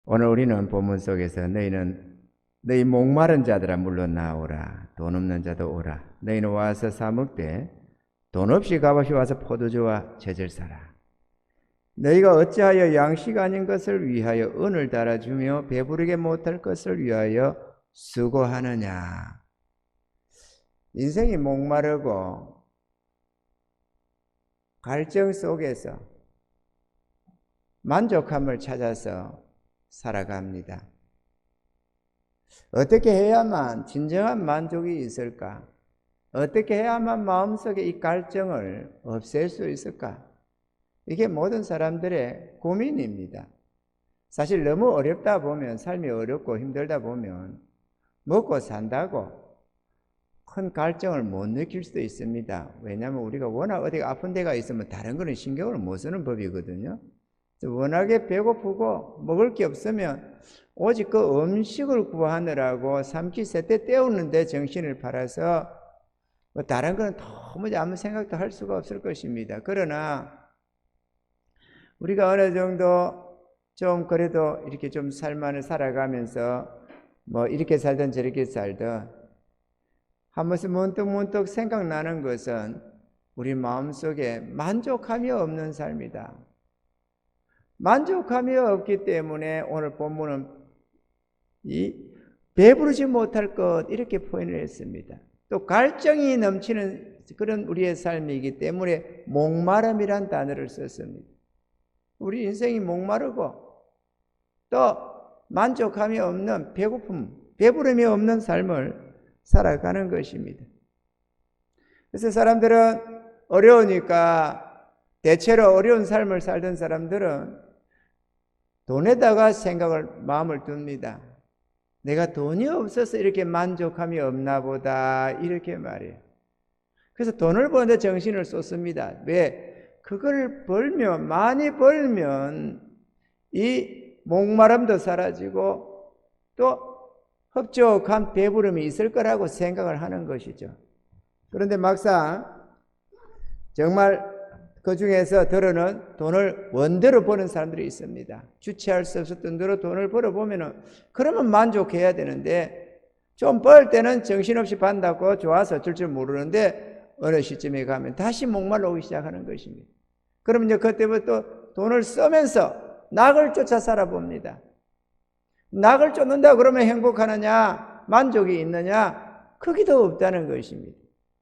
오늘 우리는 본문 속에서 너희 목마른 자들아 물러 나오라. 돈 없는 자도 오라. 너희는 와서 사 먹되 돈 없이 값없이 와서 포도주와 젖을 사라. 너희가 어찌하여 양식 아닌 것을 위하여 은을 달아주며 배부르게 못할 것을 위하여 수고하느냐. 인생이 목마르고 갈증 속에서 만족함을 찾아서 살아갑니다. 어떻게 해야만 진정한 만족이 있을까? 어떻게 해야만 마음속에 이 갈증을 없앨 수 있을까? 이게 모든 사람들의 고민입니다. 사실 너무 어렵다 보면, 삶이 어렵고 힘들다 보면 먹고 산다고 큰 갈증을 못 느낄 수도 있습니다. 왜냐하면 우리가 워낙 어디가 아픈 데가 있으면 다른 거는 신경을 못 쓰는 법이거든요. 워낙에 배고프고 먹을 게 없으면 오직 그 음식을 구하느라고 삼키세때 때우는데 정신을 팔아서 다른 거는 도무지 아무 생각도 할 수가 없을 것입니다. 그러나 우리가 어느 정도 좀 그래도 이렇게 좀 삶만을 살아가면서 뭐 이렇게 살든 저렇게 살든 한 번씩 문득 생각나는 것은 우리 마음속에 만족함이 없는 삶이다. 만족함이 없기 때문에 오늘 본문은 이 배부르지 못할 것 이렇게 표현을 했습니다. 또 갈증이 넘치는 그런 우리의 삶이기 때문에 목마름이란 단어를 썼습니다. 우리 인생이 목마르고 또 만족함이 없는 배고픔, 배부름이 없는 삶을 살아가는 것입니다. 그래서 사람들은 어려우니까 대체로 어려운 삶을 살던 사람들은 돈에다가 마음을 둡니다. 내가 돈이 없어서 이렇게 만족함이 없나 보다 이렇게 말해요. 그래서 돈을 버는데 정신을 쏟습니다. 왜? 그걸 벌면, 많이 벌면 이 목마름도 사라지고 또 흡족한 배부름이 있을 거라고 생각을 하는 것이죠. 그런데 막상 정말 그 중에서 들어는 돈을 원대로 버는 사람들이 있습니다. 주체할 수 없었던 대로 돈을 벌어보면은 그러면 만족해야 되는데 좀 벌 때는 정신없이 반다고 좋아서 어쩔 줄 모르는데 어느 시점에 가면 다시 목말라 오기 시작하는 것입니다. 그러면 이제 그때부터 돈을 쓰면서 낙을 쫓아 살아봅니다. 낙을 쫓는다 그러면 행복하느냐? 만족이 있느냐? 크기도 없다는 것입니다.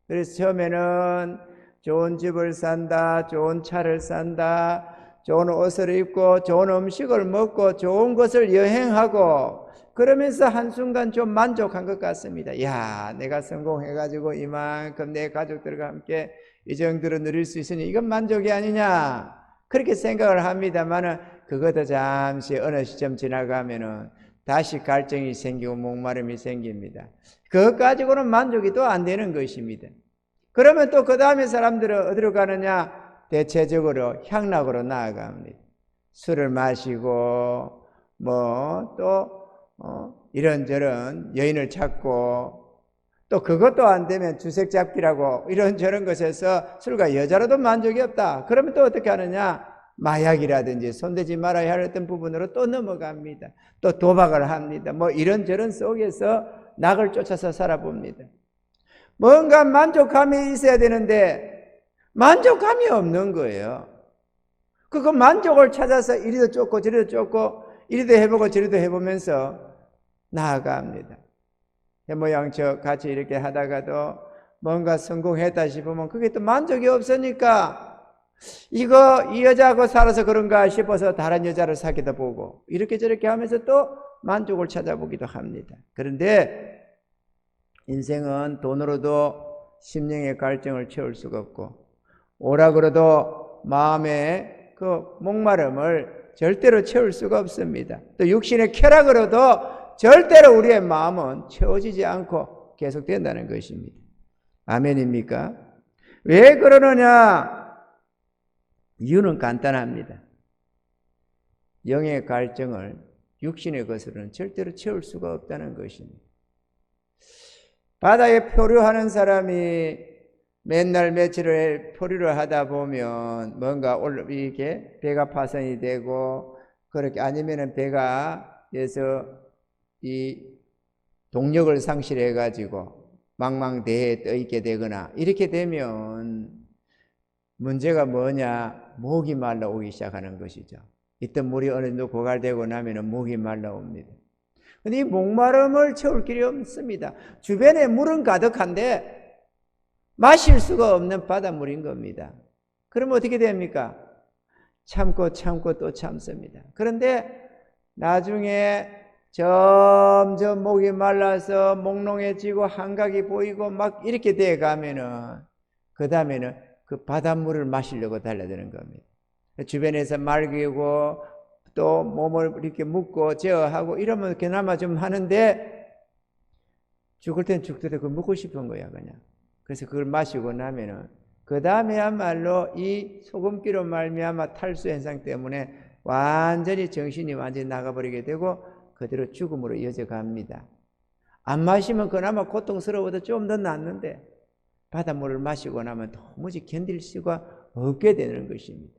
그래서 처음에는 좋은 집을 산다, 좋은 차를 산다, 좋은 옷을 입고 좋은 음식을 먹고 좋은 것을 여행하고 그러면서 한순간 좀 만족한 것 같습니다. 야, 내가 성공해가지고 이만큼 내 가족들과 함께 이 정도로 누릴 수 있으니 이건 만족이 아니냐 그렇게 생각을 합니다만은 그것도 잠시 어느 시점 지나가면은 다시 갈증이 생기고 목마름이 생깁니다. 그것 가지고는 만족이 또 안 되는 것입니다. 그러면 또 그 다음에 사람들은 어디로 가느냐? 대체적으로 향락으로 나아갑니다. 술을 마시고 또 이런저런 여인을 찾고 또 그것도 안 되면 주색 잡기라고 이런저런 것에서 술과 여자로도 만족이 없다. 그러면 또 어떻게 하느냐? 마약이라든지 손대지 말아야 할 어떤 부분으로 또 넘어갑니다. 또 도박을 합니다. 뭐 이런저런 속에서 낙을 쫓아서 살아봅니다. 뭔가 만족감이 있어야 되는데 만족감이 없는 거예요. 그 만족을 찾아서 이리도 쫓고 저리도 쫓고 이리도 해보고 저리도 해보면서 나아갑니다. 해모양처 같이 이렇게 하다가도 뭔가 성공했다 싶으면 그게 또 만족이 없으니까 이 여자하고 살아서 그런가 싶어서 다른 여자를 사귀다 보고 이렇게 저렇게 하면서 또 만족을 찾아보기도 합니다. 그런데 인생은 돈으로도 심령의 갈증을 채울 수가 없고 오락으로도 마음의 그 목마름을 절대로 채울 수가 없습니다. 또 육신의 쾌락으로도 절대로 우리의 마음은 채워지지 않고 계속된다는 것입니다. 아멘입니까? 왜 그러느냐? 이유는 간단합니다. 영의 갈증을 육신의 것으로는 절대로 채울 수가 없다는 것입니다. 바다에 표류하는 사람이 맨날 며칠을 표류를 하다 보면 뭔가 이렇게 배가 파손이 되고 그렇게 아니면은 배가 이 동력을 상실해 가지고 망망대해에 떠 있게 되거나 이렇게 되면 문제가 뭐냐? 목이 말라오기 시작하는 것이죠. 있던 물이 어느 정도 고갈되고 나면 목이 말라옵니다. 근데 이 목마름을 채울 길이 없습니다. 주변에 물은 가득한데 마실 수가 없는 바닷물인 겁니다. 그러면 어떻게 됩니까? 참고 또 참습니다. 그런데 나중에 점점 목이 말라서 몽롱해지고 한각이 보이고 막 이렇게 돼 가면은 그 다음에는 그 바닷물을 마시려고 달려드는 겁니다. 주변에서 말기고 또 몸을 이렇게 묶고 제어하고 이러면 그나마 좀 하는데 죽을 땐 죽더라도 그거 먹고 싶은 거야 그냥. 그래서 그걸 마시고 나면은 그 다음에야말로 이 소금기로 말미암아 탈수 현상 때문에 완전히 정신이 완전히 나가버리게 되고 그대로 죽음으로 이어져 갑니다. 안 마시면 그나마 고통스러워도 좀 더 낫는데 바닷물을 마시고 나면 도무지 견딜 수가 없게 되는 것입니다.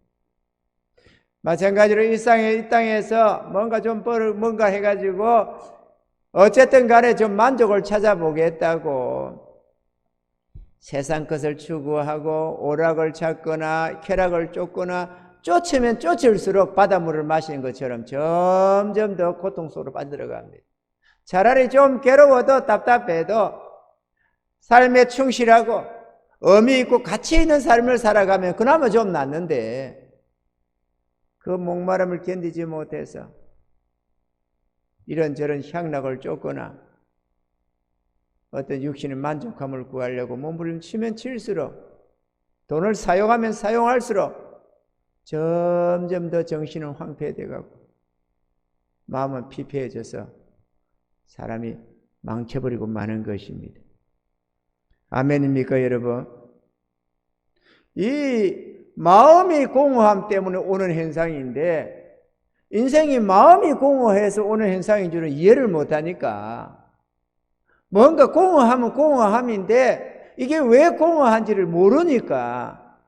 마찬가지로 이 땅에서 뭔가 해가지고 어쨌든 간에 좀 만족을 찾아보겠다고 세상 것을 추구하고 오락을 찾거나 쾌락을 쫓거나 쫓으면 쫓을수록 바닷물을 마시는 것처럼 점점 더 고통 속으로 빠져들어갑니다. 차라리 좀 괴로워도 답답해도 삶에 충실하고 의미 있고 가치 있는 삶을 살아가면 그나마 좀 낫는데 그 목마름을 견디지 못해서 이런저런 향락을 쫓거나 어떤 육신의 만족함을 구하려고 몸부림치면 칠수록 돈을 사용하면 사용할수록 점점 더 정신은 황폐해져가고 마음은 피폐해져서 사람이 망쳐버리고 마는 것입니다. 아멘입니까 여러분? 이 마음이 공허함 때문에 오는 현상인데 인생이 마음이 공허해서 오는 현상인 줄은 이해를 못하니까 뭔가 공허하면 공허함인데 이게 왜 공허한지를 모르니까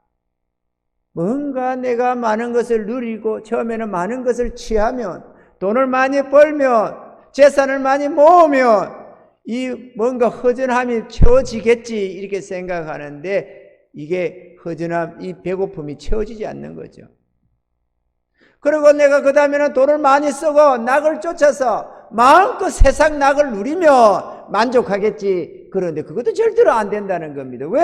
뭔가 내가 많은 것을 누리고 처음에는 많은 것을 취하면 돈을 많이 벌면 재산을 많이 모으면 이 뭔가 허전함이 채워지겠지 이렇게 생각하는데 이게 허전함, 이 배고픔이 채워지지 않는 거죠. 그리고 내가 그 다음에는 돈을 많이 쓰고 낙을 쫓아서 마음껏 세상 낙을 누리면 만족하겠지. 그런데 그것도 절대로 안 된다는 겁니다. 왜?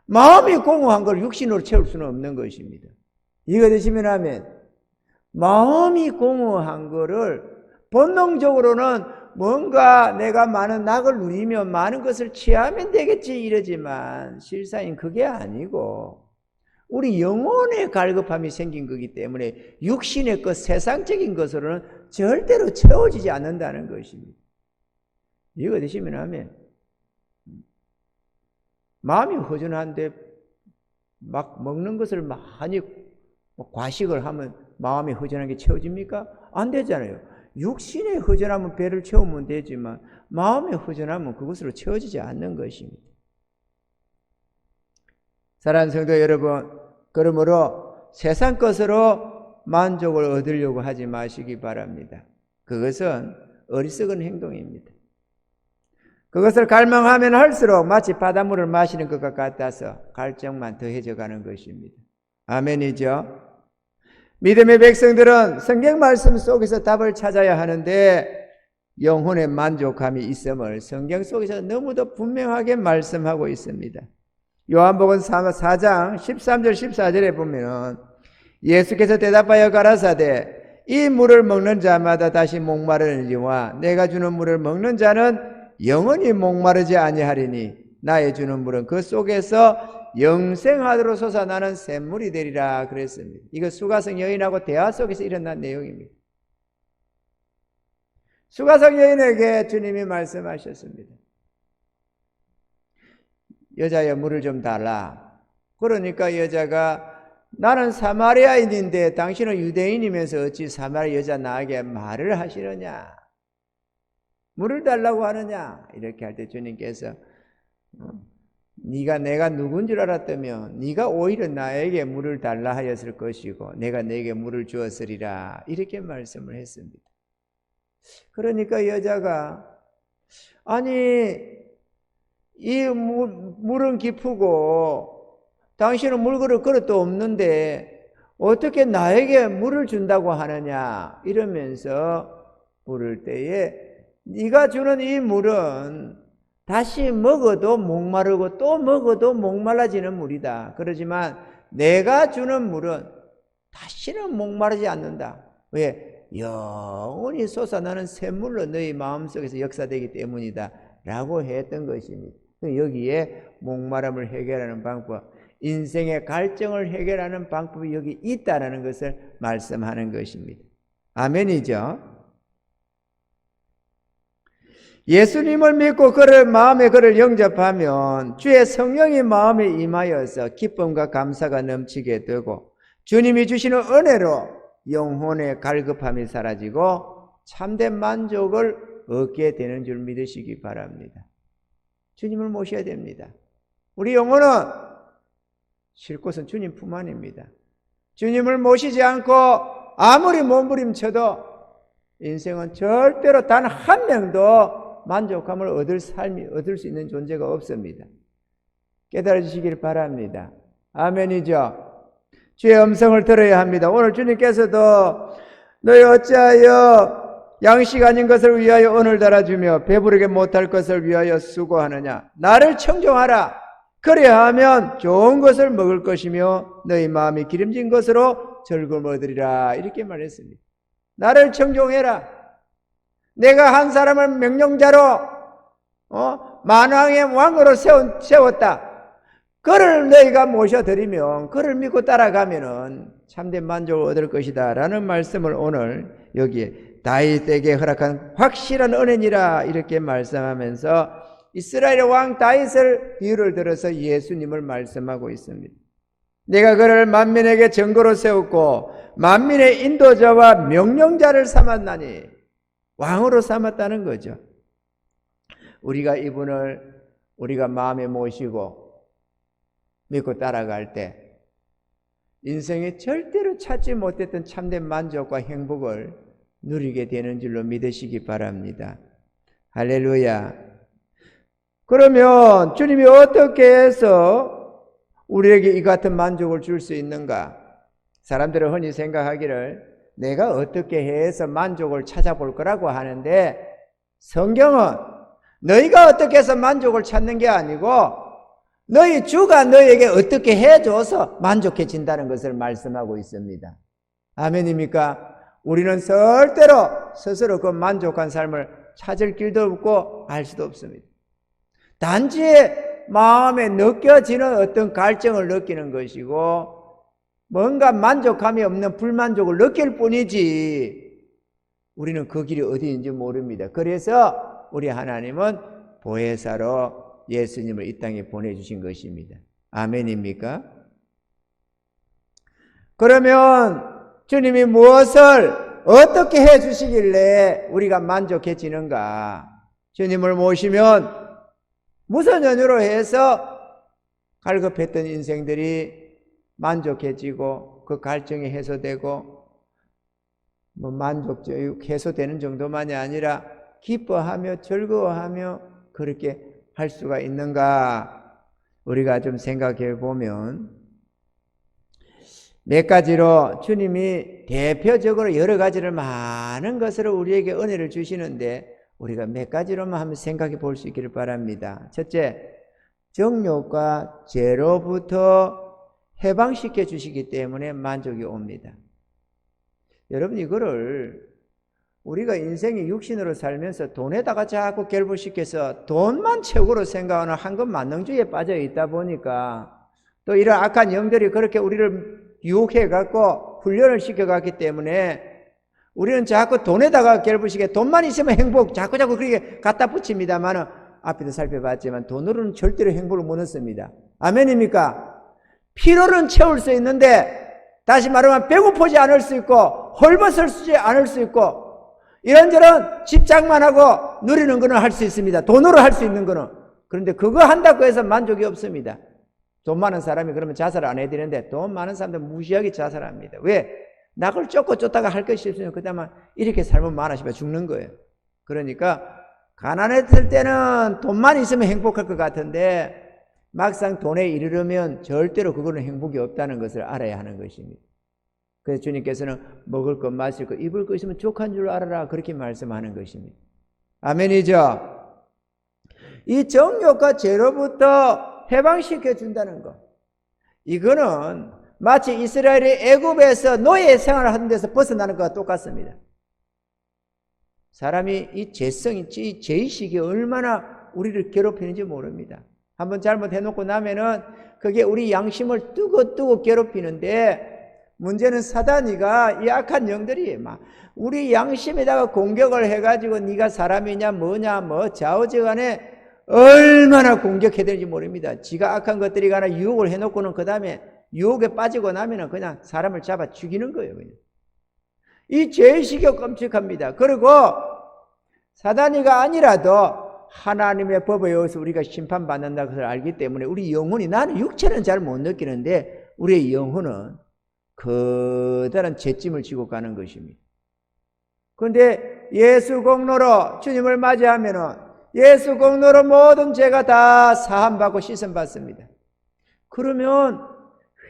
마음이 공허한 걸 육신으로 채울 수는 없는 것입니다. 이거 되시면 하면 마음이 공허한 거를 본능적으로는 뭔가 내가 많은 낙을 누리면 많은 것을 취하면 되겠지 이러지만 실상은 그게 아니고 우리 영혼의 갈급함이 생긴 거기 때문에 육신의 것 세상적인 것으로는 절대로 채워지지 않는다는 것입니다. 이거 되시면 하면 마음이 허전한데 막 먹는 것을 많이 과식을 하면 마음이 허전한 게 채워집니까? 안 되잖아요. 육신의 허전함은 배를 채우면 되지만 마음의 허전함은 그것으로 채워지지 않는 것입니다. 사랑하는 성도 여러분, 그러므로 세상 것으로 만족을 얻으려고 하지 마시기 바랍니다. 그것은 어리석은 행동입니다. 그것을 갈망하면 할수록 마치 바닷물을 마시는 것과 같아서 갈증만 더해져 가는 것입니다. 아멘이죠? 믿음의 백성들은 성경 말씀 속에서 답을 찾아야 하는데 영혼의 만족함이 있음을 성경 속에서 너무도 분명하게 말씀하고 있습니다. 요한복음 4장 13절 14절에 보면 예수께서 대답하여 가라사대 이 물을 먹는 자마다 다시 목마르니와 내가 주는 물을 먹는 자는 영원히 목마르지 아니하리니 나의 주는 물은 그 속에서 영생하도록 솟아나는 샘물이 되리라 그랬습니다. 이거 수가성 여인하고 대화 속에서 일어난 내용입니다. 수가성 여인에게 주님이 말씀하셨습니다. 여자여 물을 좀 달라. 그러니까 여자가 나는 사마리아인인데 당신은 유대인이면서 어찌 사마리아 여자 나에게 말을 하시느냐? 물을 달라고 하느냐? 이렇게 할 때 주님께서 네가 내가 누군 줄 알았다면 네가 오히려 나에게 물을 달라 하였을 것이고 내가 네게 물을 주었으리라 이렇게 말씀을 했습니다. 그러니까 여자가 아니 이 물은 깊고 당신은 물그릇 그릇도 없는데 어떻게 나에게 물을 준다고 하느냐 이러면서 물을 때에 네가 주는 이 물은 다시 먹어도 목마르고 또 먹어도 목말라지는 물이다. 그러지만 내가 주는 물은 다시는 목마르지 않는다. 왜? 영원히 솟아나는 샘물로 너희 마음속에서 역사되기 때문이다 라고 했던 것입니다. 여기에 목마름을 해결하는 방법, 인생의 갈증을 해결하는 방법이 여기 있다는 것을 말씀하는 것입니다. 아멘이죠. 예수님을 믿고 그를 영접하면 주의 성령이 마음에 임하여서 기쁨과 감사가 넘치게 되고 주님이 주시는 은혜로 영혼의 갈급함이 사라지고 참된 만족을 얻게 되는 줄 믿으시기 바랍니다. 주님을 모셔야 됩니다. 우리 영혼은 쉴 곳은 주님 품 안입니다. 주님을 모시지 않고 아무리 몸부림쳐도 인생은 절대로 단 한 명도 만족감을 얻을 수 있는 존재가 없습니다. 깨달으시길 바랍니다. 아멘이죠. 주의 음성을 들어야 합니다. 오늘 주님께서도 너희 어찌하여 양식 아닌 것을 위하여 은을 달아주며 배부르게 못할 것을 위하여 수고하느냐. 나를 청종하라. 그래야 하면 좋은 것을 먹을 것이며 너희 마음이 기름진 것으로 즐거움을 얻으리라. 이렇게 말했습니다. 나를 청종해라. 내가 한 사람을 명령자로 만왕의 왕으로 세웠다. 그를 너희가 모셔드리면 그를 믿고 따라가면은 참된 만족을 얻을 것이다 라는 말씀을 오늘 여기에 다윗에게 허락한 확실한 은혜니라 이렇게 말씀하면서 이스라엘의 왕 다윗을 비유를 들어서 예수님을 말씀하고 있습니다. 내가 그를 만민에게 전거로 세웠고 만민의 인도자와 명령자를 삼았나니 왕으로 삼았다는 거죠. 우리가 이분을 우리가 마음에 모시고 믿고 따라갈 때 인생에 절대로 찾지 못했던 참된 만족과 행복을 누리게 되는 줄로 믿으시기 바랍니다. 할렐루야. 그러면 주님이 어떻게 해서 우리에게 이 같은 만족을 줄 수 있는가? 사람들은 흔히 생각하기를 내가 어떻게 해서 만족을 찾아볼 거라고 하는데 성경은 너희가 어떻게 해서 만족을 찾는 게 아니고 너희 주가 너희에게 어떻게 해줘서 만족해진다는 것을 말씀하고 있습니다. 아멘입니까? 우리는 절대로 스스로 그 만족한 삶을 찾을 길도 없고 알 수도 없습니다. 단지 마음에 느껴지는 어떤 갈증을 느끼는 것이고 뭔가 만족감이 없는 불만족을 느낄 뿐이지 우리는 그 길이 어디인지 모릅니다. 그래서 우리 하나님은 보혜사로 예수님을 이 땅에 보내주신 것입니다. 아멘입니까? 그러면 주님이 무엇을 어떻게 해주시길래 우리가 만족해지는가? 주님을 모시면 무슨 연유로 해서 갈급했던 인생들이 만족해지고 그 갈증이 해소되고 해소되는 정도만이 아니라 기뻐하며 즐거워하며 그렇게 할 수가 있는가? 우리가 좀 생각해 보면 몇 가지로 주님이 대표적으로 여러 가지를 많은 것으로 우리에게 은혜를 주시는데 우리가 몇 가지로만 한번 생각해 볼 수 있기를 바랍니다. 첫째, 정욕과 죄로부터 해방시켜 주시기 때문에 만족이 옵니다. 여러분 이거를 우리가 인생이 육신으로 살면서 돈에다가 자꾸 결부시켜서 돈만 최고로 생각하는 황금 만능주의에 빠져 있다 보니까 또 이런 악한 영들이 그렇게 우리를 유혹해 갖고 훈련을 시켜 갔기 때문에 우리는 자꾸 돈에다가 결부시켜 돈만 있으면 행복 자꾸 그렇게 갖다 붙입니다만 앞에도 살펴봤지만 돈으로는 절대로 행복을 못 얻습니다. 아멘입니까? 필요는 채울 수 있는데 다시 말하면 배고프지 않을 수 있고 헐벗을지 않을 수 있고 이런저런 집착만 하고 누리는 거는 할 수 있습니다. 돈으로 할 수 있는 거는. 그런데 그거 한다고 해서 만족이 없습니다. 돈 많은 사람이 그러면 자살 안 해야 되는데 돈 많은 사람들 무시하게 자살합니다. 왜? 낙을 쫓다가 할 것이 없으면 그다음에 이렇게 살면 많아지면 죽는 거예요. 그러니까 가난했을 때는 돈만 있으면 행복할 것 같은데 막상 돈에 이르르면 절대로 그거는 행복이 없다는 것을 알아야 하는 것입니다. 그래서 주님께서는 먹을 것, 마실 것, 입을 것 있으면 족한 줄 알아라 그렇게 말씀하는 것입니다. 아멘이죠? 이 정욕과 죄로부터 해방시켜 준다는 것, 이거는 마치 이스라엘이 애굽에서 노예 생활을 하는 데서 벗어나는 것과 똑같습니다. 사람이 이 죄성이, 이 죄의식이 얼마나 우리를 괴롭히는지 모릅니다. 한번 잘못해놓고 나면은 그게 우리 양심을 뜨고 괴롭히는데, 문제는 사단이가 이 악한 영들이 막 우리 양심에다가 공격을 해가지고 네가 사람이냐 뭐냐 뭐 좌우지간에 얼마나 공격해야 되는지 모릅니다. 지가 악한 것들이 가나 유혹을 해놓고는 그 다음에 유혹에 빠지고 나면은 그냥 사람을 잡아 죽이는 거예요. 그냥. 이 죄의식이 끔찍합니다. 그리고 사단이가 아니라도 하나님의 법에 의해서 우리가 심판받는다는 것을 알기 때문에 우리 영혼이, 나는 육체는 잘 못 느끼는데 우리의 영혼은 커다란 죄짐을 지고 가는 것입니다. 그런데 예수 공로로 주님을 맞이하면은 예수 공로로 모든 죄가 다 사함받고 씻음받습니다. 그러면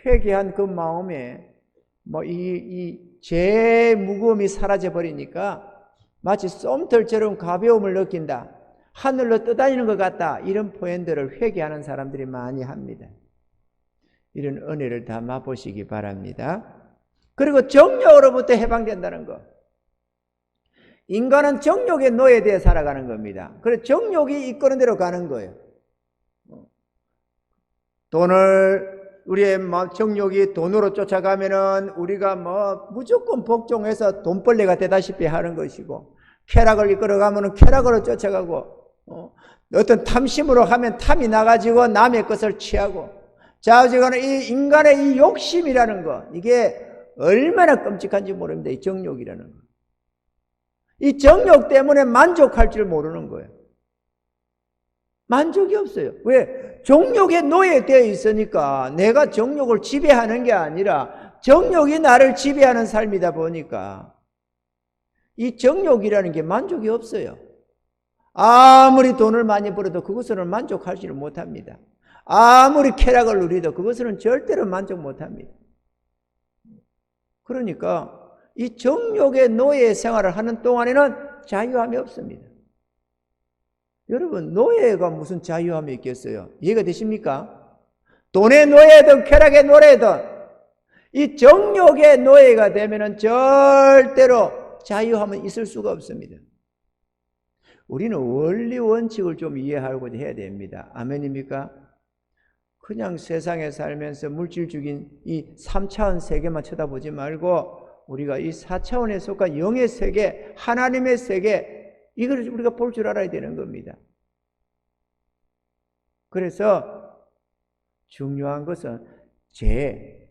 회개한 그 마음에 이 죄의 무거움이 사라져 버리니까 마치 솜털처럼 가벼움을 느낀다, 하늘로 떠다니는 것 같다, 이런 표현들을 회개하는 사람들이 많이 합니다. 이런 은혜를 다 맛보시기 바랍니다. 그리고 정욕으로부터 해방된다는 것. 인간은 정욕의 노예되어 살아가는 겁니다. 그래서 정욕이 이끄는 대로 가는 거예요. 우리의 정욕이 돈으로 쫓아가면은 우리가 무조건 복종해서 돈벌레가 되다시피 하는 것이고, 쾌락을 이끌어가면은 쾌락으로 쫓아가고, 어떤 탐심으로 하면 탐이 나가지고 남의 것을 취하고, 좌우지간에 이 인간의 이 욕심이라는 것, 이게 얼마나 끔찍한지 모릅니다. 이 정욕이라는 것. 이 정욕 때문에 만족할 줄 모르는 거예요. 만족이 없어요. 왜? 정욕에 노예되어 있으니까 내가 정욕을 지배하는 게 아니라 정욕이 나를 지배하는 삶이다 보니까 이 정욕이라는 게 만족이 없어요. 아무리 돈을 많이 벌어도 그것으로는 만족하지를 못합니다. 아무리 쾌락을 누리도 그것은 절대로 만족 못합니다. 그러니까 이 정욕의 노예 생활을 하는 동안에는 자유함이 없습니다. 여러분, 노예가 무슨 자유함이 있겠어요? 이해가 되십니까? 돈의 노예든 쾌락의 노예든 이 정욕의 노예가 되면은 절대로 자유함은 있을 수가 없습니다. 우리는 원리 원칙을 좀 이해하고자 해야 됩니다. 아멘입니까? 그냥 세상에 살면서 물질적인 이 3차원 세계만 쳐다보지 말고 우리가 이 4차원에 속한 영의 세계, 하나님의 세계, 이걸 우리가 볼 줄 알아야 되는 겁니다. 그래서 중요한 것은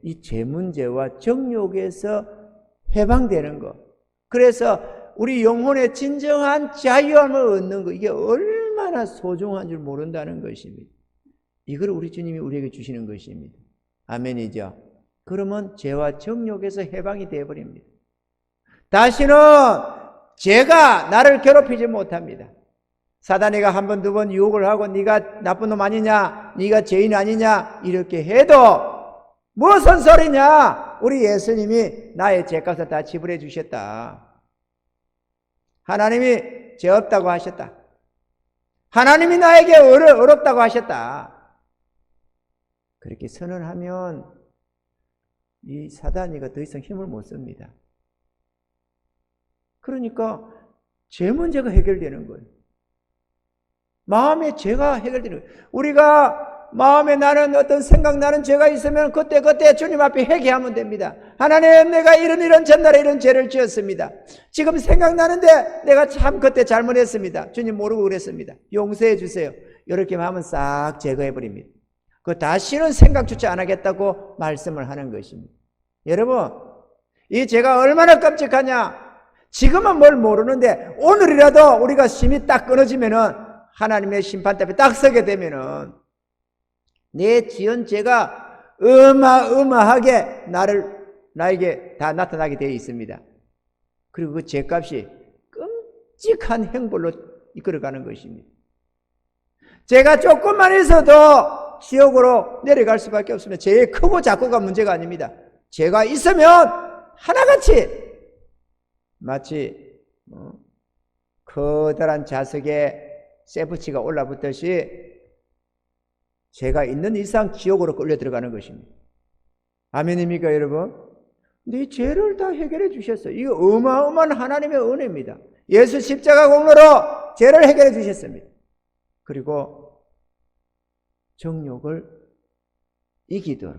이 죄 문제와 정욕에서 해방되는 것. 그래서 우리 영혼의 진정한 자유함을 얻는 것, 이게 얼마나 소중한 줄 모른다는 것입니다. 이걸 우리 주님이 우리에게 주시는 것입니다. 아멘이죠. 그러면 죄와 정욕에서 해방이 되어버립니다. 다시는 죄가 나를 괴롭히지 못합니다. 사단이가 한 번, 두 번 유혹을 하고 네가 나쁜 놈 아니냐, 네가 죄인 아니냐 이렇게 해도 무슨 소리냐, 우리 예수님이 나의 죄값을 다 지불해 주셨다. 하나님이 죄 없다고 하셨다. 하나님이 나에게 어렵다고 하셨다. 그렇게 선언하면 이 사단이가 더 이상 힘을 못 씁니다. 그러니까 죄 문제가 해결되는 거예요. 마음의 죄가 해결되는 거예요. 우리가 마음에 나는 어떤 생각나는 죄가 있으면 그때 주님 앞에 회개하면 됩니다. 하나님, 내가 이런 전날에 이런 죄를 지었습니다. 지금 생각나는데 내가 참 그때 잘못했습니다. 주님 모르고 그랬습니다. 용서해 주세요. 이렇게 하면 싹 제거해 버립니다. 그 다시는 생각조차 안 하겠다고 말씀을 하는 것입니다. 여러분, 이 죄가 얼마나 끔찍하냐? 지금은 뭘 모르는데 오늘이라도 우리가 심이 딱 끊어지면은 하나님의 심판대 앞에 딱 서게 되면은 내 지은 죄가 어마어마하게 나를 나에게 다 나타나게 되어 있습니다. 그리고 그 죄값이 끔찍한 형벌로 이끌어가는 것입니다. 죄가 조금만 있어도 지옥으로 내려갈 수밖에 없습니다. 죄의 크고 작고가 문제가 아닙니다. 죄가 있으면 하나같이 마치 커다란 자석에 쇠붙이가 올라붙듯이 죄가 있는 이상 지옥으로 끌려 들어가는 것입니다. 아멘입니까 여러분? 근데 이 죄를 다 해결해 주셨어요. 이거 어마어마한 하나님의 은혜입니다. 예수 십자가 공로로 죄를 해결해 주셨습니다. 그리고 정욕을 이기도록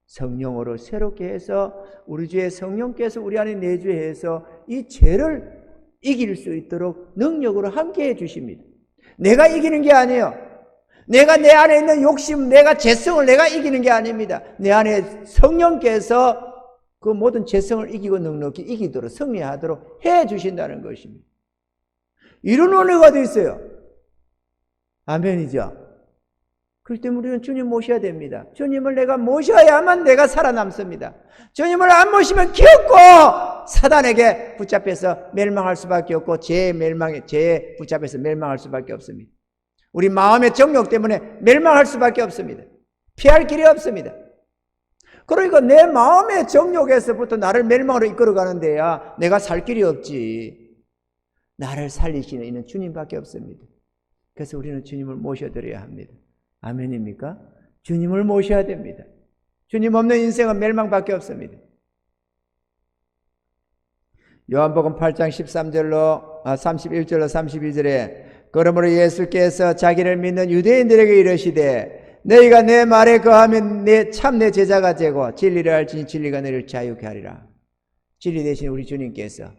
성령으로 새롭게 해서 우리 주의 성령께서 우리 안에 내주해서 이 죄를 이길 수 있도록 능력으로 함께해 주십니다. 내가 이기는 게 아니에요. 내가 내 안에 있는 욕심, 내가 죄성을 내가 이기는 게 아닙니다. 내 안에 성령께서 그 모든 죄성을 이기고 넉넉히 이기도록 승리하도록 해 주신다는 것입니다. 이런 은혜가 돼 있어요. 아멘이죠. 그렇기 때문에 우리는 주님 모셔야 됩니다. 주님을 내가 모셔야만 내가 살아남습니다. 주님을 안 모시면 기없고 사단에게 붙잡혀서 멸망할 수밖에 없고 죄에 붙잡혀서 멸망할 수밖에 없습니다. 우리 마음의 정욕 때문에 멸망할 수밖에 없습니다. 피할 길이 없습니다. 그러니까 내 마음의 정욕에서부터 나를 멸망으로 이끌어가는 데야 내가 살 길이 없지. 나를 살리시는 이는 주님밖에 없습니다. 그래서 우리는 주님을 모셔드려야 합니다. 아멘입니까? 주님을 모셔야 됩니다. 주님 없는 인생은 멸망밖에 없습니다. 요한복음 8장 31절로 32절에 그러므로 예수께서 자기를 믿는 유대인들에게 이르시되 너희가 내 말에 거하면 내 제자가 되고 진리를 알지니 진리가 너희를 자유케 하리라. 진리 대신 우리 주님께서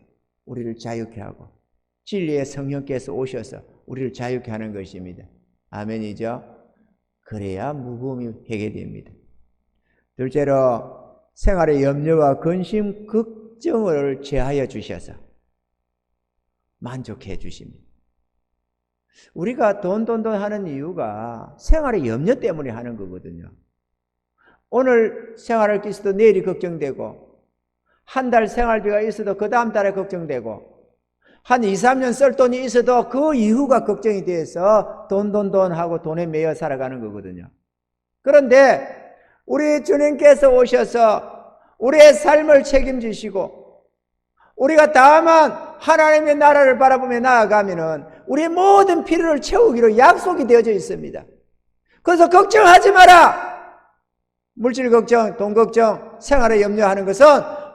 우리를 자유케 하고 진리의 성령께서 오셔서 우리를 자유케 하는 것입니다. 아멘이죠? 그래야 무거움이 해결됩니다. 둘째로 생활의 염려와 근심, 걱정을 제하여 주셔서 만족해 주십니다. 우리가 돈 하는 이유가 생활의 염려 때문에 하는 거거든요. 오늘 생활할 게 있어도 내일이 걱정되고 한 달 생활비가 있어도 그 다음 달에 걱정되고 한 2, 3년 쓸 돈이 있어도 그 이후가 걱정이 돼서 돈 하고 돈에 매여 살아가는 거거든요. 그런데 우리 주님께서 오셔서 우리의 삶을 책임지시고 우리가 다만 하나님의 나라를 바라보며 나아가면은 우리의 모든 필요를 채우기로 약속이 되어져 있습니다. 그래서 걱정하지 마라. 물질 걱정, 돈 걱정, 생활에 염려하는 것은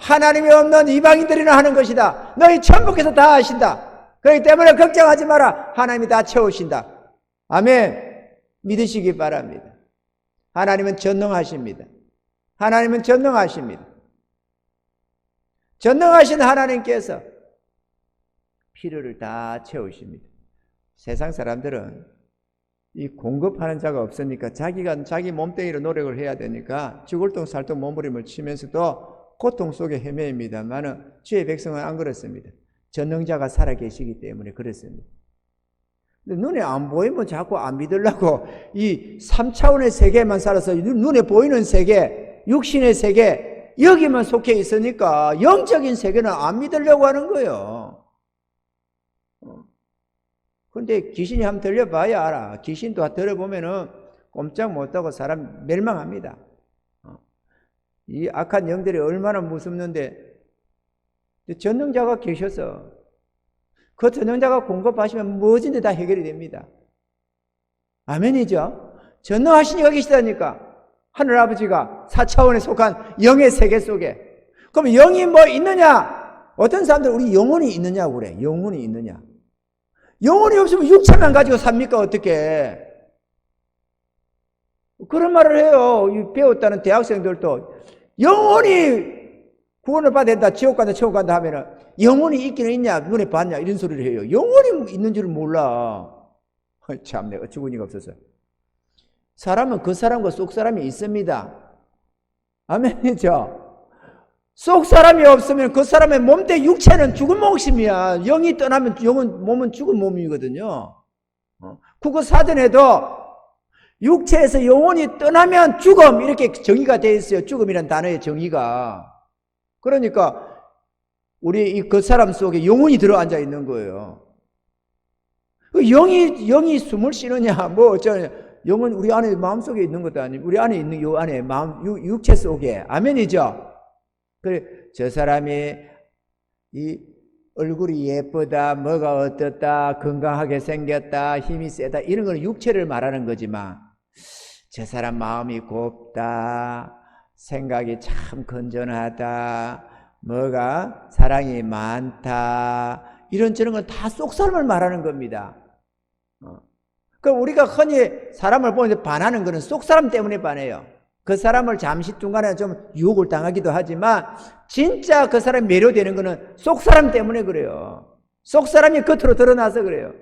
하나님이 없는 이방인들이나 하는 것이다. 너희 천부께서 다 하신다. 그렇기 때문에 걱정하지 마라. 하나님이 다 채우신다. 아멘. 믿으시기 바랍니다. 하나님은 전능하십니다. 하나님은 전능하십니다. 전능하신 하나님께서 필요를 다 채우십니다. 세상 사람들은 이 공급하는 자가 없으니까 자기가 자기 몸뚱이로 노력을 해야 되니까 죽을똥 살똥 몸부림을 치면서도 고통 속에 헤매입니다만은 주의 백성은 안 그렇습니다. 전능자가 살아계시기 때문에 그렇습니다. 근데 눈에 안 보이면 자꾸 안 믿으려고 이 3차원의 세계만 살아서 눈에 보이는 세계, 육신의 세계 여기만 속해 있으니까 영적인 세계는 안 믿으려고 하는 거예요. 그런데 귀신이 한번 들려봐야 알아. 귀신도 들어보면은 꼼짝 못하고 사람 멸망합니다. 이 악한 영들이 얼마나 무섭는데 전능자가 계셔서 그 전능자가 공급하시면 뭐든지 다 해결이 됩니다. 아멘이죠? 전능하신 이가 계시다니까. 하늘아버지가 4차원에 속한 영의 세계 속에. 그럼 영이 뭐 있느냐? 어떤 사람들 우리 영혼이 있느냐고 그래. 영혼이 있느냐? 영혼이 없으면 육체만 가지고 삽니까? 어떻게? 그런 말을 해요. 배웠다는 대학생들도 영혼이 구원을 받아야 된다, 지옥 간다, 천국 간다 하면은 영혼이 있기는 있냐, 눈에 봤냐 이런 소리를 해요. 영혼이 있는 줄을 몰라. 참 내가 어처구니가 없어서. 사람은 그 사람과 속 사람이 있습니다. 아멘이죠? 속 사람이 없으면 그 사람의 몸대 육체는 죽은 몫입니다. 영이 떠나면 몸은 죽은 몸이거든요. 국어 사전에도 육체에서 영혼이 떠나면 죽음 이렇게 정의가 되어 있어요. 죽음이란 단어의 정의가. 그러니까 우리 그 사람 속에 영혼이 들어앉아 있는 거예요. 영이 숨을 쉬느냐, 뭐 어쩌냐. 영은 우리 안에 마음속에 있는 것도 아니고 우리 안에 있는 요 안에 마음 육체 속에. 아멘이죠. 그래 저 사람이 이 얼굴이 예쁘다, 뭐가 어떻다, 건강하게 생겼다, 힘이 세다 이런 건 육체를 말하는 거지만 저 사람 마음이 곱다, 생각이 참 건전하다, 뭐가 사랑이 많다 이런 저런 건 다 속사람을 말하는 겁니다. 그러니까 우리가 흔히 사람을 보는데 반하는 것은 속사람 때문에 반해요. 그 사람을 잠시 중간에 좀 유혹을 당하기도 하지만 진짜 그 사람이 매료되는 것은 속사람 때문에 그래요. 속사람이 겉으로 드러나서 그래요.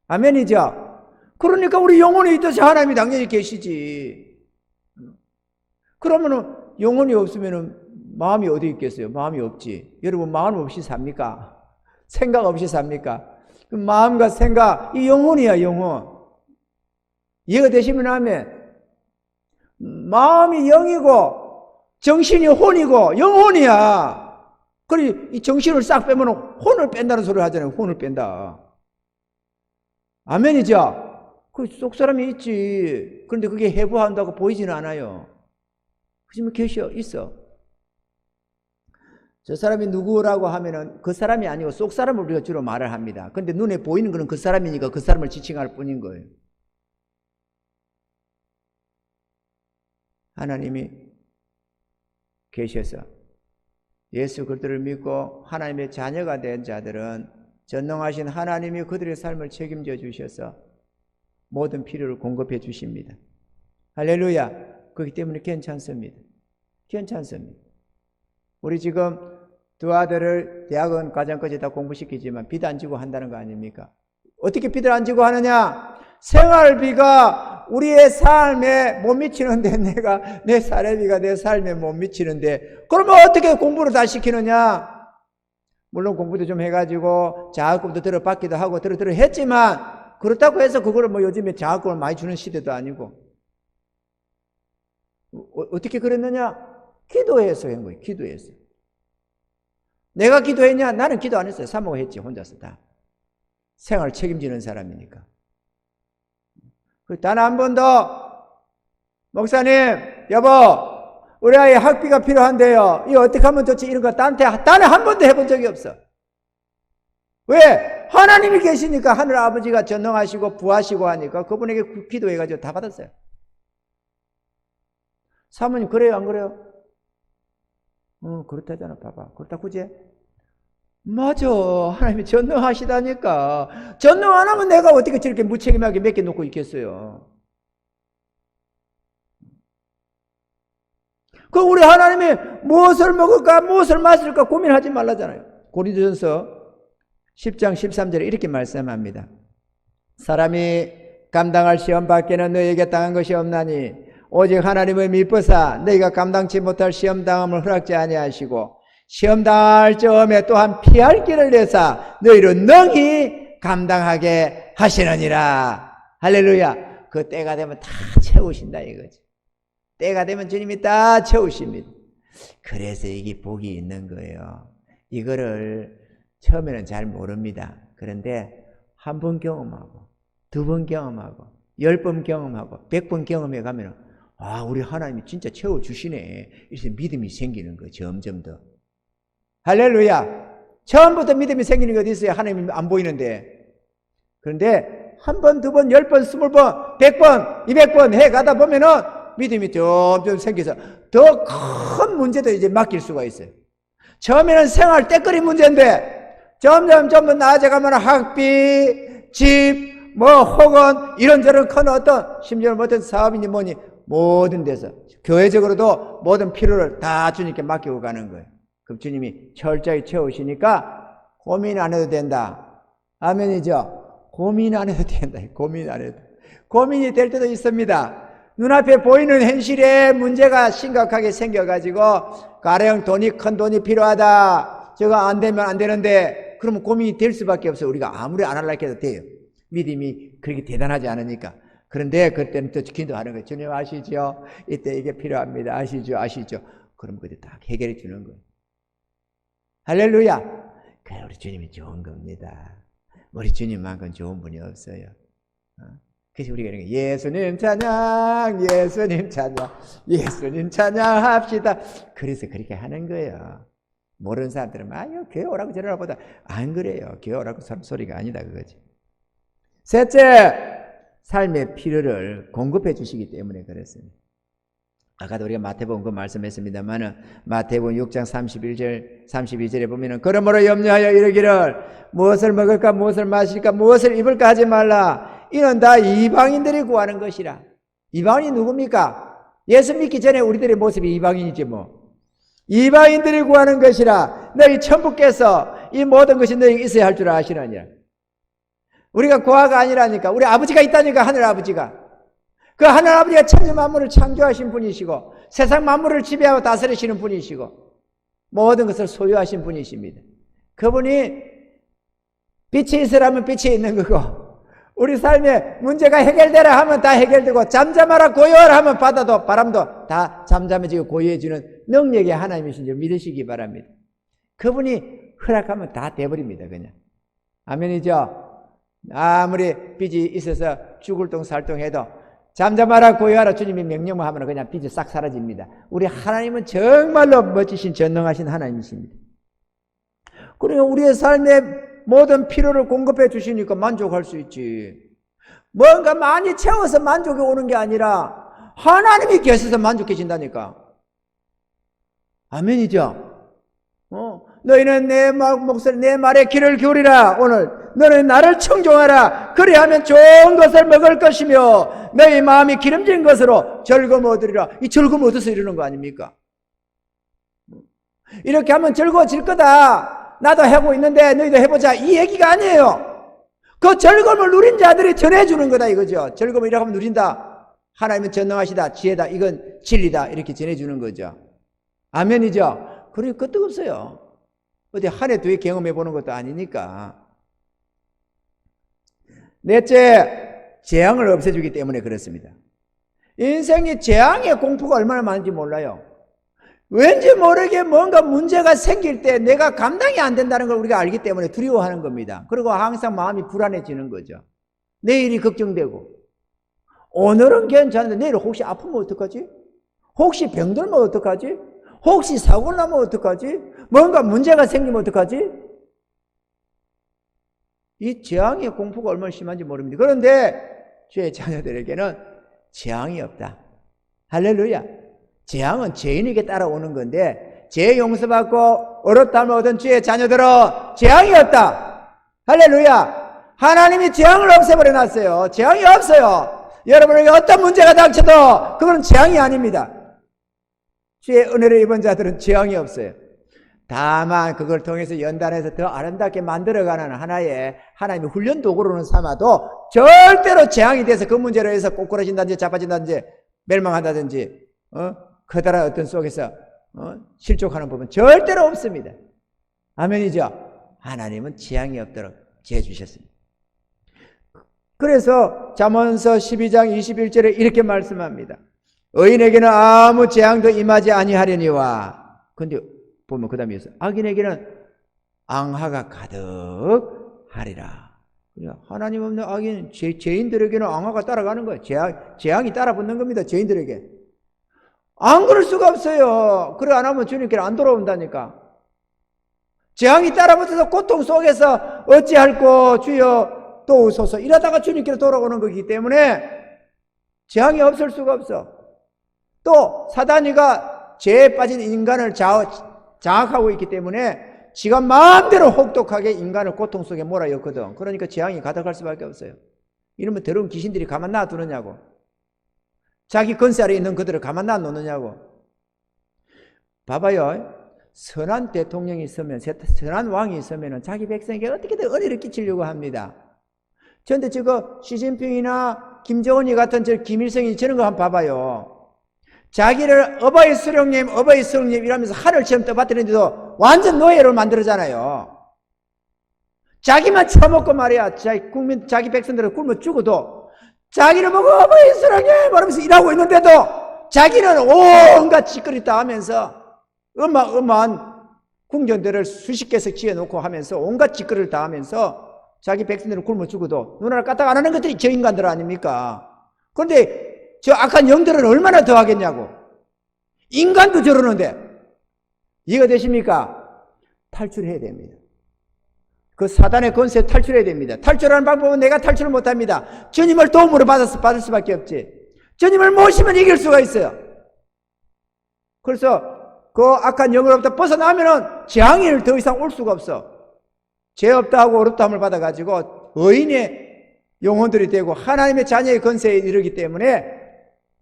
아멘이죠? 그러니까 우리 영혼이 있듯이 하나님이 당연히 계시지. 그러면은 영혼이 없으면은 마음이 어디 있겠어요? 마음이 없지. 여러분 마음 없이 삽니까? 생각 없이 삽니까? 그 마음과 생각, 이 영혼이야, 영혼. 이해가 되시면 하면 마음이 영이고 정신이 혼이고 영혼이야. 그래 이 정신을 싹 빼면 혼을 뺀다는 소리를 하잖아요. 혼을 뺀다. 아멘이죠? 그 속사람이 있지. 그런데 그게 해부한다고 보이지는 않아요. 그지만 계셔 있어. 저 사람이 누구라고 하면은 그 사람이 아니고 속사람을 우리가 주로 말을 합니다. 근데 눈에 보이는 거는 그 사람이니까 그 사람을 지칭할 뿐인 거예요. 하나님이 계셔서 예수 그리스도를 믿고 하나님의 자녀가 된 자들은 전능하신 하나님이 그들의 삶을 책임져 주셔서 모든 필요를 공급해 주십니다. 할렐루야. 그렇기 때문에 괜찮습니다. 괜찮습니다. 우리 지금 두 아들을 대학원 과정까지 다 공부시키지만 빚 안 지고 한다는 거 아닙니까? 어떻게 빚을 안 지고 하느냐? 생활비가 우리의 삶에 못 미치는데 내 사례비가 내 삶에 못 미치는데 그러면 어떻게 공부를 다 시키느냐? 물론 공부도 좀 해가지고 장학금도 들어받기도 하고 들어 했지만 그렇다고 해서 그거를 뭐 요즘에 장학금을 많이 주는 시대도 아니고 어떻게 그랬느냐? 기도해서 한 거예요. 기도해서. 내가 기도했냐? 나는 기도 안 했어요. 사모가 했지 혼자서 다. 생활 책임지는 사람이니까. 단 한 번 더 목사님 여보 우리 아이 학비가 필요한데요. 이거 어떻게 하면 좋지? 이런 거 딴한테 단 한 번도 해본 적이 없어. 왜? 하나님이 계시니까 하늘 아버지가 전능하시고 부하시고 하니까 그분에게 기도해가지고 다 받았어요. 사모님 그래요 안 그래요? 그렇다잖아. 봐봐. 그렇다 그지? 맞아. 하나님이 전능하시다니까. 전능 안 하면 내가 어떻게 저렇게 무책임하게 맡겨놓고 있겠어요. 그 우리 하나님이 무엇을 먹을까 무엇을 마실까 고민하지 말라잖아요. 고린도전서 10장 13절에 이렇게 말씀합니다. 사람이 감당할 시험 밖에는 너에게 당한 것이 없나니 오직 하나님의 미쁘사 너희가 감당치 못할 시험당함을 허락지 아니하시고 시험당할 점에 또한 피할 길을 내사 너희를 능히 감당하게 하시느니라. 할렐루야. 그 때가 되면 다 채우신다 이거지. 때가 되면 주님이 다 채우십니다. 그래서 이게 복이 있는 거예요. 이거를 처음에는 잘 모릅니다. 그런데 한 번 경험하고 두 번 경험하고 10번 경험하고 100번 경험해 가면 아 우리 하나님이 진짜 채워주시네. 이래서 믿음이 생기는 거예요. 점점 더. 할렐루야. 처음부터 믿음이 생기는 게 어디 있어요? 하나님이 안 보이는데. 그런데 한 번, 두 번, 10번, 20번, 100번, 200번 해 가다 보면은 믿음이 점점 생겨서 더 큰 문제도 이제 맡길 수가 있어요. 처음에는 생활 때거리 문제인데 점점 나아져가면 학비, 집, 뭐 혹은 이런저런 큰 어떤 심지어는 어떤 사업이니 뭐니 모든 데서 교회적으로도 모든 필요를 다 주님께 맡기고 가는 거예요. 그럼 주님이 철저히 채우시니까 고민 안 해도 된다. 아멘이죠? 고민 안 해도 된다. 고민 안 해도. 고민이 될 때도 있습니다. 눈앞에 보이는 현실에 문제가 심각하게 생겨가지고 가령 큰 돈이 필요하다. 저거 안 되면 안 되는데 그러면 고민이 될 수밖에 없어요. 우리가 아무리 안 하려고 해도 돼요. 믿음이 그렇게 대단하지 않으니까. 그런데 그때는 또 기도하는 거예요. 주님 아시죠? 이때 이게 필요합니다. 아시죠? 그럼 그때 딱 해결해 주는 거예요. 할렐루야. 그래, 우리 주님이 좋은 겁니다. 우리 주님만큼 좋은 분이 없어요. 그래서 우리가 이런 거, 예수님 찬양, 예수님 찬양, 예수님 찬양합시다. 그래서 그렇게 하는 거예요. 모르는 사람들은 아유 교회 오라고 저러라 보다 안 그래요. 교회 오라고 소리가 아니다 그거지. 셋째, 삶의 필요를 공급해 주시기 때문에 그렇습니다. 아까도 우리가 마태복음 그 말씀했습니다만은 마태복음 6장 31절 32절에 보면은 그러므로 염려하여 이르기를 무엇을 먹을까 무엇을 마실까 무엇을 입을까 하지 말라. 이는 다 이방인들이 구하는 것이라. 이방인이 누굽니까? 예수 믿기 전에 우리들의 모습이 이방인이지 뭐. 이방인들이 구하는 것이라. 너희 천부께서 이 모든 것이 너희에게 있어야 할 줄 아시느니라. 우리가 고아가 아니라니까. 우리 아버지가 있다니까. 하늘 아버지가. 그 하늘 아버지가 천지 만물을 창조하신 분이시고 세상 만물을 지배하고 다스리시는 분이시고 모든 것을 소유하신 분이십니다. 그분이 빛이 있으라면 빛이 있는 거고 우리 삶에 문제가 해결되라 하면 다 해결되고 잠잠하라 고요하라 하면 바다도 바람도 다 잠잠해지고 고요해지는 능력의 하나님이신 줄 믿으시기 바랍니다. 그분이 허락하면 다 돼버립니다. 그냥. 아멘이죠? 아무리 빚이 있어서 죽을 똥 살 똥 해도 잠잠하라 고요하라 주님이 명령만 하면 그냥 빚이 싹 사라집니다. 우리 하나님은 정말로 멋지신 전능하신 하나님이십니다. 그러니까 우리의 삶에 모든 필요를 공급해 주시니까 만족할 수 있지. 뭔가 많이 채워서 만족이 오는 게 아니라 하나님이 계셔서 만족해진다니까. 아멘이죠? 너희는 내 목소리 내 말에 귀를 기울이라. 오늘 너는 나를 청종하라. 그리하면 좋은 것을 먹을 것이며 너희 마음이 기름진 것으로 즐거움 얻으리라. 이 즐거움 얻어서 이러는 거 아닙니까? 이렇게 하면 즐거워질 거다. 나도 하고 있는데 너희도 해보자. 이 얘기가 아니에요. 그 즐거움을 누린 자들이 전해주는 거다 이거죠. 즐거움을 이렇게 하면 누린다. 하나님은 전능하시다. 지혜다. 이건 진리다. 이렇게 전해주는 거죠. 아멘이죠? 그리고 끝도 없어요. 어디 한 해 두 해 경험해 보는 것도 아니니까. 넷째, 재앙을 없애주기 때문에 그렇습니다. 인생이 재앙의 공포가 얼마나 많은지 몰라요. 왠지 모르게 뭔가 문제가 생길 때 내가 감당이 안 된다는 걸 우리가 알기 때문에 두려워하는 겁니다. 그리고 항상 마음이 불안해지는 거죠. 내일이 걱정되고 오늘은 괜찮은데 내일 혹시 아프면 어떡하지? 혹시 병들면 어떡하지? 혹시 사고 나면 어떡하지? 뭔가 문제가 생기면 어떡하지? 이 재앙의 공포가 얼마나 심한지 모릅니다. 그런데 주의 자녀들에게는 재앙이 없다. 할렐루야. 재앙은 죄인에게 따라오는 건데 죄 용서받고 어렵다면 얻은 주의 자녀들은 재앙이 없다. 할렐루야. 하나님이 재앙을 없애버려 놨어요. 재앙이 없어요. 여러분에게 어떤 문제가 닥쳐도 그건 재앙이 아닙니다. 주의 은혜를 입은 자들은 재앙이 없어요. 다만 그걸 통해서 연단해서 더 아름답게 만들어가는 하나의 하나님의 훈련 도구로는 삼아도 절대로 재앙이 돼서 그 문제로 해서 꼬꾸라진다든지 자빠진다든지 멸망한다든지 커다란 어떤 속에서 실족하는 부분 절대로 없습니다. 아멘이죠? 하나님은 재앙이 없도록 지혜 주셨습니다. 그래서 잠언서 12장 21절에 이렇게 말씀합니다. 의인에게는 아무 재앙도 임하지 아니하려니와. 근데 보면 그 다음에 악인에게는 앙하가 가득하리라. 하나님 없는 악인, 죄인들에게는 앙하가 따라가는 거예요. 재앙이 따라붙는 겁니다. 죄인들에게. 안 그럴 수가 없어요. 그래 안 하면 주님께로 안 돌아온다니까. 재앙이 따라붙어서 고통 속에서 어찌할꼬 주여 도우소서 이러다가 주님께로 돌아오는 거기 때문에 재앙이 없을 수가 없어. 또 사단이가 죄에 빠진 인간을 장악하고 있기 때문에 지가 마음대로 혹독하게 인간을 고통 속에 몰아넣거든. 그러니까 재앙이 가득할 수밖에 없어요. 이러면 더러운 귀신들이 가만 놔두느냐고. 자기 건세 아래 있는 그들을 가만 놔놓느냐고. 봐봐요. 선한 대통령이 있으면, 선한 왕이 있으면 자기 백성에게 어떻게든 은혜를 끼치려고 합니다. 그런데 저거 시진핑이나 김정은이 같은 저 김일성이 저런 거 한번 봐봐요. 자기를 어버이 수령님, 어버이 성님 이러면서 하늘처럼 떠받드는데도 완전 노예로 만들었잖아요. 자기만 처먹고 말이야. 자기 백성들은 굶어 죽어도 자기를 보고 어버이 수령님 이러면서 일하고 있는데도 자기는 온갖 짓거리 다 하면서 어마어마한 궁전들을 수십 개씩 지어놓고 하면서 온갖 짓거리를 다 하면서 자기 백성들은 굶어 죽어도 누나를 까딱 안 하는 것들이 저 인간들 아닙니까? 그런데 저 악한 영들은 얼마나 더 하겠냐고. 인간도 저러는데 이해가 되십니까? 탈출해야 됩니다. 그 사단의 권세에 탈출해야 됩니다. 탈출하는 방법은 내가 탈출을 못합니다. 주님을 도움으로 받을 수밖에 없지. 주님을 모시면 이길 수가 있어요. 그래서 그 악한 영으로부터 벗어나면은 재앙이 더 이상 올 수가 없어. 죄 없다 하고 어렵다함을 받아가지고 의인의 영혼들이 되고 하나님의 자녀의 권세에 이르기 때문에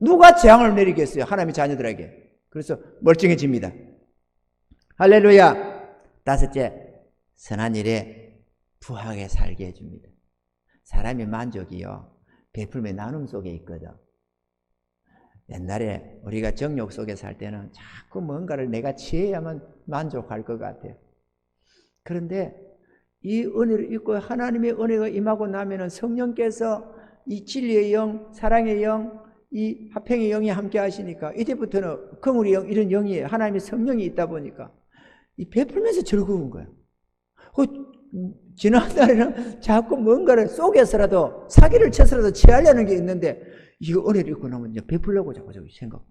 누가 재앙을 내리겠어요? 하나님의 자녀들에게. 그래서 멀쩡해집니다. 할렐루야. 다섯째, 선한 일에 부하게 살게 해줍니다. 사람의 만족이요, 베풀음의 나눔 속에 있거든. 옛날에 우리가 정욕 속에 살 때는 자꾸 뭔가를 내가 취해야만 만족할 것 같아요. 그런데 이 은혜를 입고 하나님의 은혜가 임하고 나면은 성령께서 이 진리의 영, 사랑의 영, 이 화평의 영이 함께 하시니까 이제부터는 긍휼의 영, 이런 영이 하나님의 성령이 있다 보니까 이 베풀면서 즐거운 거예요. 지난날에는 자꾸 뭔가를 속에서라도 사기를 쳐서라도 취하려는 게 있는데 이거 은혜를 입고 나면 이제 베풀려고 자꾸 생각.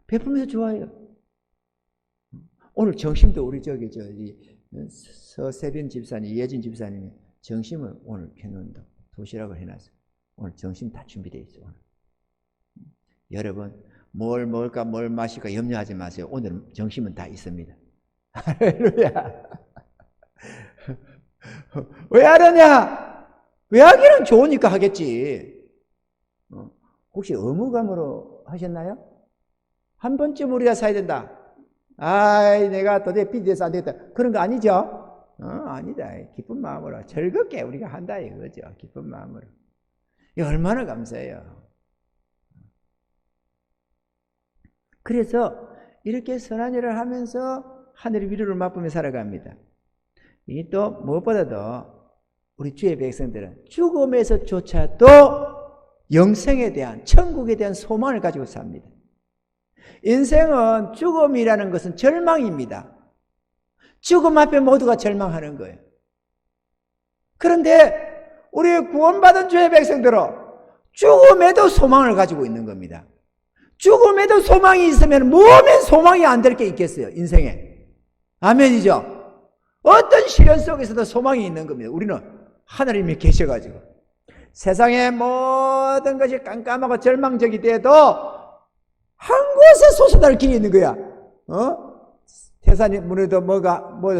베풀면서 좋아해요. 오늘 정심도 우리 서세빈 집사님, 예진 집사님이 정심을 오늘 해놓는다. 도시락을 해놨어요. 오늘 정심 다 준비되어 있어요. 오늘. 여러분, 뭘 먹을까, 뭘 마실까 염려하지 마세요. 오늘 정심은 다 있습니다. 할렐루야. 왜 하느냐? 왜 하기는 좋으니까 하겠지. 혹시 의무감으로 하셨나요? 한 번쯤 우리가 사야 된다. 아이, 내가 도대체 빚에서 안 되겠다. 그런 거 아니죠? 아니다. 기쁜 마음으로 즐겁게 우리가 한다 이거죠. 기쁜 마음으로. 이 얼마나 감사해요. 그래서 이렇게 선한 일을 하면서 하늘의 위로를 맛보며 살아갑니다. 이 또 무엇보다도 우리 주의 백성들은 죽음에서조차도 영생에 대한, 천국에 대한 소망을 가지고 삽니다. 인생은 죽음이라는 것은 절망입니다. 죽음 앞에 모두가 절망하는 거예요. 그런데 우리 구원받은 주의 백성들은 죽음에도 소망을 가지고 있는 겁니다. 죽음에도 소망이 있으면 뭐면 소망이 안 될 게 있겠어요, 인생에. 아멘이죠? 어떤 시련 속에서도 소망이 있는 겁니다. 우리는 하나님이 계셔가지고. 세상의 모든 것이 깜깜하고 절망적이 돼도 한 곳에 솟아날 길이 있는 거야. 태산 문에도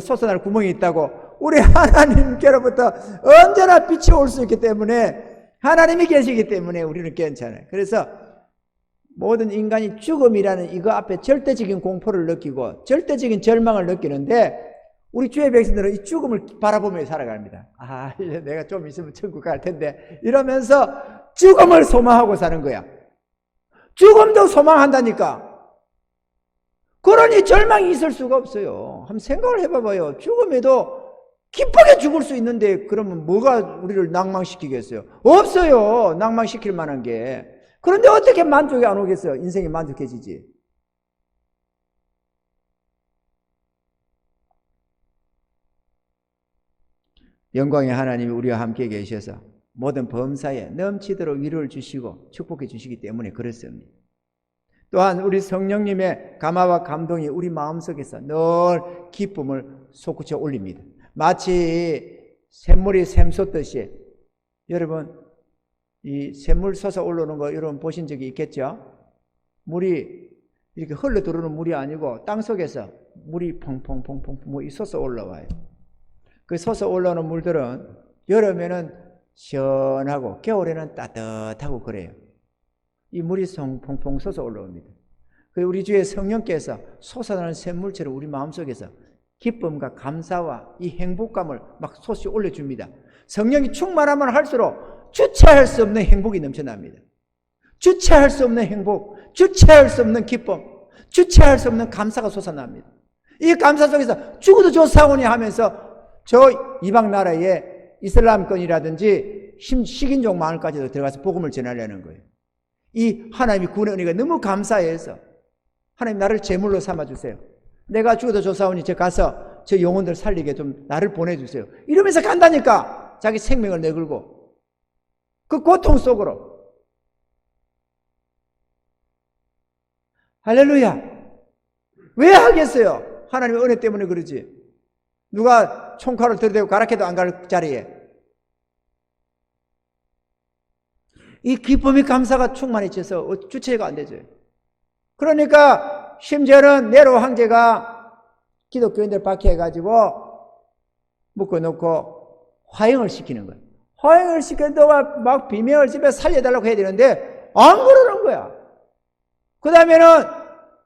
솟아날 구멍이 있다고. 우리 하나님께로부터 언제나 빛이 올 수 있기 때문에, 하나님이 계시기 때문에 우리는 괜찮아요. 그래서 모든 인간이 죽음이라는 이거 앞에 절대적인 공포를 느끼고 절대적인 절망을 느끼는데, 우리 주의 백성들은 이 죽음을 바라보며 살아갑니다. 아, 이제 내가 좀 있으면 천국 갈 텐데 이러면서 죽음을 소망하고 사는 거야. 죽음도 소망한다니까. 그러니 절망이 있을 수가 없어요. 한번 생각을 해봐봐요. 죽음에도 기쁘게 죽을 수 있는데 그러면 뭐가 우리를 낭망시키겠어요? 없어요. 낭망시킬 만한 게. 그런데 어떻게 만족이 안 오겠어요? 인생이 만족해지지. 영광의 하나님이 우리와 함께 계셔서 모든 범사에 넘치도록 위로를 주시고 축복해 주시기 때문에 그렇습니다. 또한 우리 성령님의 감화와 감동이 우리 마음속에서 늘 기쁨을 솟구쳐 올립니다. 마치 샘물이 샘솟듯이. 여러분, 이 샘물 솟아 올라오는 거 여러분 보신 적이 있겠죠? 물이 이렇게 흘러 들어오는 물이 아니고 땅속에서 물이 퐁퐁퐁퐁 솟아 올라와요. 그 솟아 올라오는 물들은 여름에는 시원하고 겨울에는 따뜻하고 그래요. 이 물이 퐁퐁 솟아 올라옵니다. 그리고 우리 주의 성령께서 솟아나는 샘물처럼 우리 마음속에서 기쁨과 감사와 이 행복감을 막 솟이 올려줍니다. 성령이 충만하면 할수록 주체할 수 없는 행복이 넘쳐납니다. 주체할 수 없는 행복, 주체할 수 없는 기쁨, 주체할 수 없는 감사가 솟아납니다. 이 감사 속에서 죽어도 좋사오니 하면서 저 이방 나라에 이슬람권이라든지 식인종 마을까지도 들어가서 복음을 전하려는 거예요. 이 하나님이 구원의 은혜가 너무 감사해서 하나님 나를 제물로 삼아주세요. 내가 죽어도 좋사오니 저 가서 저 영혼들 살리게 좀 나를 보내주세요. 이러면서 간다니까. 자기 생명을 내걸고 그 고통 속으로. 할렐루야. 왜 하겠어요? 하나님의 은혜 때문에 그러지. 누가 총칼을 들이대고 가라케도 안 갈 자리에 이 기쁨이 감사가 충만해져서 주체가 안 되죠. 그러니까 심지어는 네로 황제가 기독교인들 박해해가지고 묶어놓고 화형을 시키는 거예요. 화형을 시켰는데 막 비명을 집에 살려달라고 해야 되는데 안 그러는 거야. 그 다음에는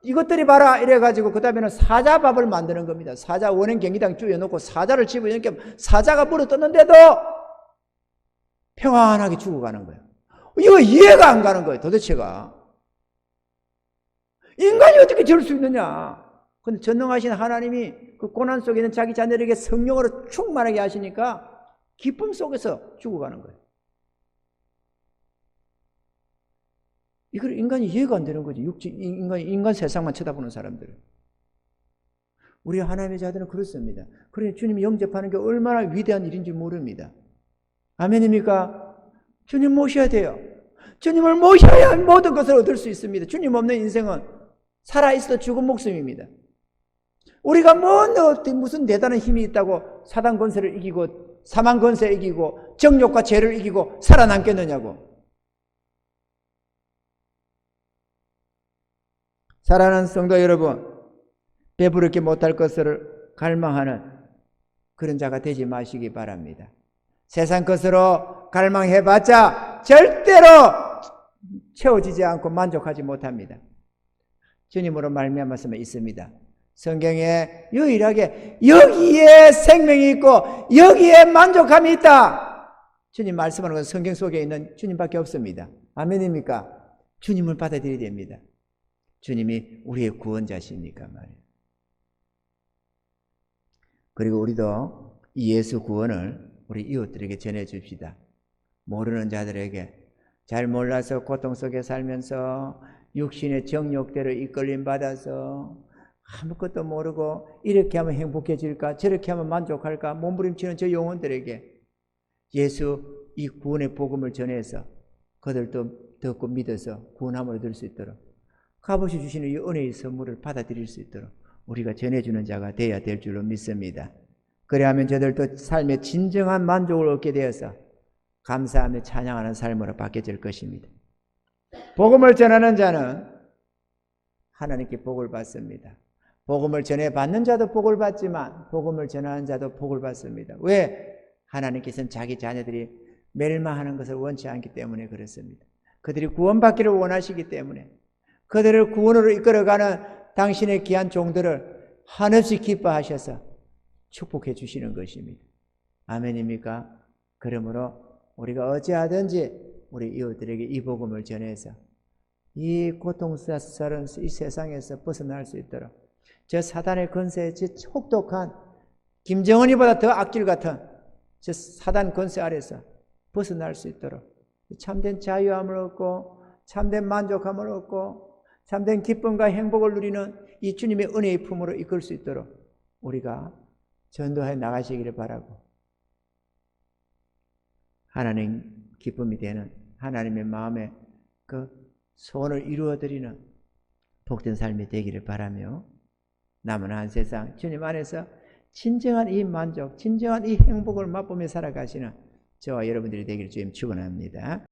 이것들이 봐라 이래가지고 그 다음에는 사자밥을 만드는 겁니다. 사자 원행 경기당 쪼여놓고 사자를 집어넣으니까 사자가 물어 떴는데도 평안하게 죽어가는 거예요. 이거 이해가 안 가는 거예요. 도대체가 인간이 어떻게 저럴 수 있느냐. 근데 전능하신 하나님이 그 고난 속에 있는 자기 자녀에게 성령으로 충만하게 하시니까 기쁨 속에서 죽어가는 거예요. 이걸 인간이 이해가 안 되는 거지. 인간 세상만 쳐다보는 사람들은. 우리 하나님의 자들은 그렇습니다. 그러니 주님이 영접하는 게 얼마나 위대한 일인지 모릅니다. 아멘입니까? 주님 모셔야 돼요. 주님을 모셔야 모든 것을 얻을 수 있습니다. 주님 없는 인생은 살아있어도 죽은 목숨입니다. 우리가 무슨 대단한 힘이 있다고 사단 권세를 이기고 사망 권세 이기고 정욕과 죄를 이기고 살아남겠느냐고. 사랑하는 성도 여러분, 배부르게 못할 것을 갈망하는 그런 자가 되지 마시기 바랍니다. 세상 것으로 갈망해봤자 절대로 채워지지 않고 만족하지 못합니다. 주님으로 말미암았음에 있습니다. 성경에 유일하게 여기에 생명이 있고 여기에 만족함이 있다. 주님 말씀하는 건 성경 속에 있는 주님밖에 없습니다. 아멘입니까? 주님을 받아들여야 됩니다. 주님이 우리의 구원자시니까 말이에요. 그리고 우리도 이 예수 구원을 우리 이웃들에게 전해 줍시다. 모르는 자들에게, 잘 몰라서 고통 속에 살면서 육신의 정욕대로 이끌림 받아서 아무것도 모르고 이렇게 하면 행복해질까 저렇게 하면 만족할까 몸부림치는 저 영혼들에게 예수 이 구원의 복음을 전해서 그들도 듣고 믿어서 구원함을 얻을 수 있도록 값없이 주시는 이 은혜의 선물을 받아들일 수 있도록 우리가 전해주는 자가 되어야 될 줄로 믿습니다. 그래야만 저들도 삶의 진정한 만족을 얻게 되어서 감사하며 찬양하는 삶으로 바뀌어질 것입니다. 복음을 전하는 자는 하나님께 복을 받습니다. 복음을 전해받는 자도 복을 받지만 복음을 전하는 자도 복을 받습니다. 왜? 하나님께서는 자기 자녀들이 멸망하는 것을 원치 않기 때문에 그렇습니다. 그들이 구원받기를 원하시기 때문에 그들을 구원으로 이끌어가는 당신의 귀한 종들을 한없이 기뻐하셔서 축복해 주시는 것입니다. 아멘입니까? 그러므로 우리가 어찌하든지 우리 이웃들에게 이 복음을 전해서 이 고통스러운 이 세상에서 벗어날 수 있도록 저 사단의 권세에 저 혹독한 김정은이보다 더 악질 같은 저 사단 권세 아래서 벗어날 수 있도록 참된 자유함을 얻고 참된 만족함을 얻고 참된 기쁨과 행복을 누리는 이 주님의 은혜의 품으로 이끌 수 있도록 우리가 전도해 나가시기를 바라고 하나님 기쁨이 되는 하나님의 마음에 그 소원을 이루어드리는 복된 삶이 되기를 바라며 남은 한 세상 주님 안에서 진정한 이 만족, 진정한 이 행복을 맛보며 살아가시는 저와 여러분들이 되기를 주님 축원합니다.